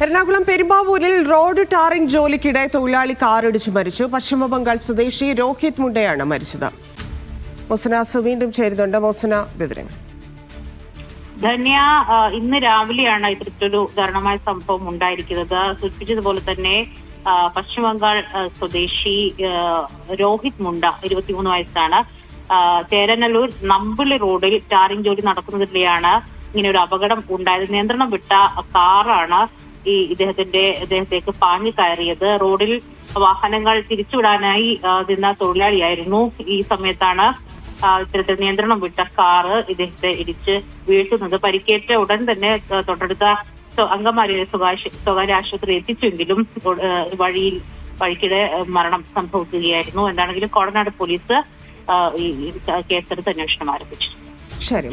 എറണാകുളം പെരുമ്പാവൂരിൽ road tarring ജോലിക്കിടെ തൊഴിലാളി കാറിടിച്ച് മരിച്ചു. പശ്ചിമബംഗാൾ സ്വദേശി രോഹിത് മുണ്ടയാണ് മരിച്ചത്. മൊസന വീണ്ടും ചേരുന്നുണ്ട്. മൊസന, വിവരങ്ങൾ. ധന്യ, ഇന്ന് രാവിലെയാണ് ഇത്തരത്തിലൊരു ദാരുണമായ സംഭവം ഉണ്ടായിരിക്കുന്നത്. സൂചിപ്പിച്ചതുപോലെ തന്നെ പശ്ചിമബംഗാൾ സ്വദേശി രോഹിത് മുണ്ട, 23 വയസ്സാണ്. ചേരനല്ലൂർ നമ്പിളി റോഡിൽ ടാറിംഗ് ജോലി നടക്കുന്നതിലെയാണ് ഇങ്ങനെ ഒരു അപകടം ഉണ്ടായത്. നിയന്ത്രണം വിട്ട കാറാണ് ഇദ്ദേഹത്തേക്ക് പാഞ്ഞു കയറിയത്. റോഡിൽ വാഹനങ്ങൾ തിരിച്ചുവിടാനായി നിന്ന തൊഴിലാളിയായിരുന്നു. ഈ സമയത്താണ് ഇത്തരത്തിൽ നിയന്ത്രണം വിട്ട കാറ് ഇദ്ദേഹത്തെ ഇടിച്ച് വീഴ്ത്തുന്നത്. പരിക്കേറ്റ ഉടൻ തന്നെ തൊട്ടടുത്ത അങ്കമാലിയിലെ സ്വകാര്യ ആശുപത്രി എത്തിച്ചെങ്കിലും വഴിക്കിടെ മരണം സംഭവിക്കുകയായിരുന്നു. എന്താണെങ്കിലും കോടനാട് പോലീസ് ഈ കേസെടുത്ത് അന്വേഷണം ആരംഭിച്ചു. ശരി.